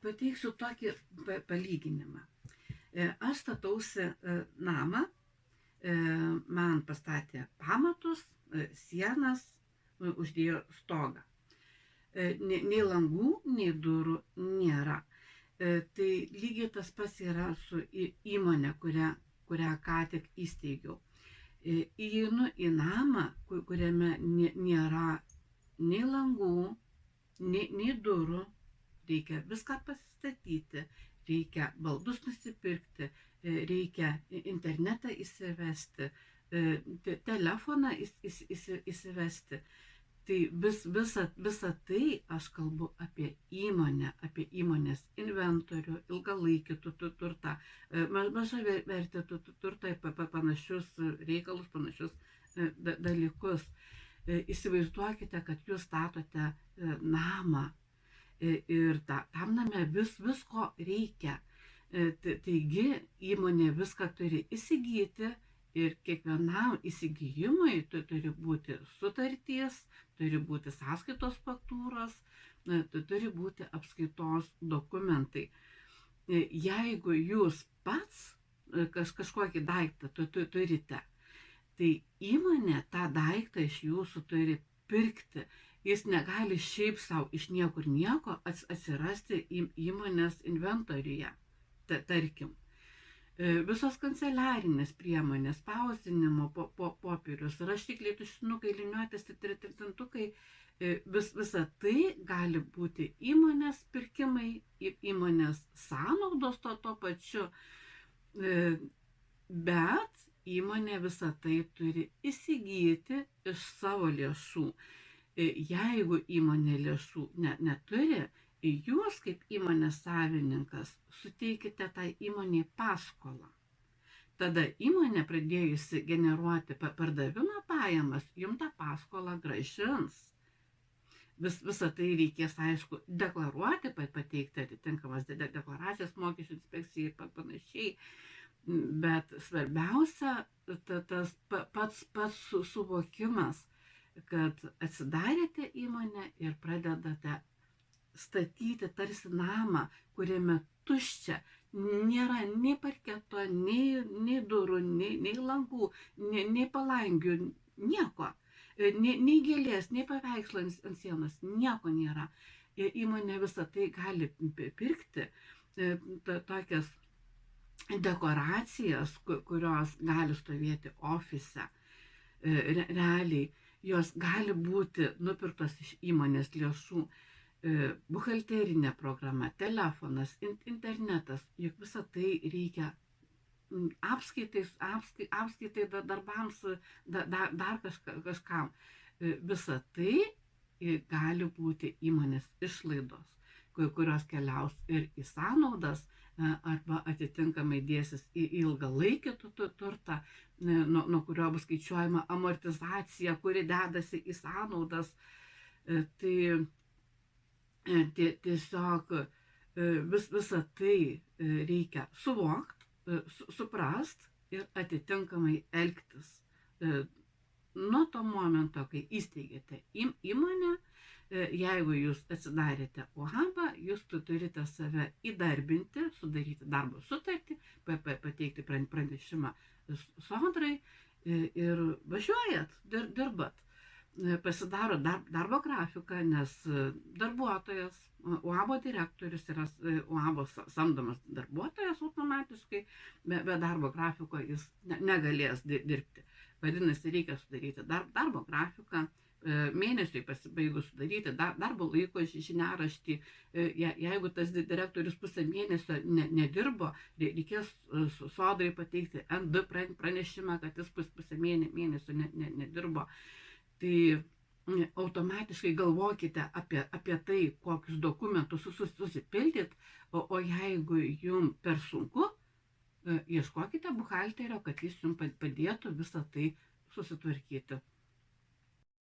Pateiksiu tokį palyginimą. Aš statausi namą, man pastatė pamatus, sienas, uždėjo stogą. Nei langų, nei durų nėra. Tai lygiai tas pats yra su įmonė, kurią ką tik įsteigiau. Įeinu į namą, kuriame nėra nei langų, nei durų, reikia viską pasistatyti, reikia baldus nusipirkti, reikia internetą įsivesti, telefoną įsivesti. Tai visa tai aš kalbu apie įmonę, apie įmonės inventorių, ilgalaikį turtą, mažą vertę turtą ir panašius reikalus, panašius dalykus. Įsivaizduokite, kad jūs statote namą ir tam name visko reikia. Taigi įmonė viską turi įsigyti ir kiekvienam įsigijimui turi būti sutartys, turi būti sąskaitos faktūros, turi būti apskaitos dokumentai. Jeigu jūs pats kažkokį daiktą turite, tai įmonė tą daiktą iš jūsų turi pirkti. Jis negali šiaip savo iš niekur nieko atsirasti įmonės inventoriuje, tarkim. Visos kanceliarinės priemonės, spausdinimo popierius, rašikliai, tušinukai, liniuotės, trintukai, visa tai gali būti įmonės pirkimai, įmonės sąnaudos to pačiu, bet įmonė visą tai turi įsigyti iš savo lėšų. Jeigu įmonė lėšų neturi, jūs kaip įmonės savininkas suteikite tai įmonei paskolą. Tada įmonė pradėjusi generuoti pardavimo pajamas, jums tą paskolą grąžins. Visą tai reikės, aišku, deklaruoti, pateikti atitinkamas deklaracijas mokesčių inspekcijai ir panašiai. Bet svarbiausia tas pats suvokimas, kad atsidarėte įmonę ir pradedate statyti tarsi namą, kuriame tuščia, nėra nei parketo, nei durų, nei langų, nei palangių, nieko, nei gėlės, nei paveikslo ant sienos, nieko nėra. Įmonė visą tai gali pirkti, tokias dekoracijas, kurios gali stovėti ofise, realiai, jos gali būti nupirktos iš įmonės lėšų. Buhalterinė programa, telefonas, internetas, juk visą tai reikia apskaitai darbams, dar kažkam. Visą tai gali būti įmonės išlaidos, kurios keliaus ir į sąnaudas arba atitinkamai dėsis į ilgalaikį turtą, nuo kurio bus skaičiuojama amortizacija, kuri dedasi į sąnaudas. Tai tiesiog visą tai reikia suvokti, suprast ir atitinkamai elgtis. Nuo to momento, kai įsteigėte įmonę, jeigu jūs atsidarėte UABą, jūs turite save įdarbinti, sudaryti darbo sutartį, pateikti pranešimą sodrai ir važiuojat, dirbat. Pasidaro darbo grafiką, nes darbuotojas, UABO direktorius yra UABO samdomas darbuotojas automatiškai, be darbo grafiko jis negalės dirbti. Vadinasi, reikia sudaryti darbo grafiką, mėnesiui pasibaigus sudaryti darbo laiko žiniaraštį. Jeigu tas direktorius pusę mėnesio nedirbo, reikės sodrai pateikti ND pranešimą, kad jis pusę mėnesio nedirbo. Tai automatiškai galvokite apie tai, kokius dokumentus susipildyt, o jeigu jums per sunku, ieškokite buhalterio, kad jis jums padėtų visą tai susitvarkyti.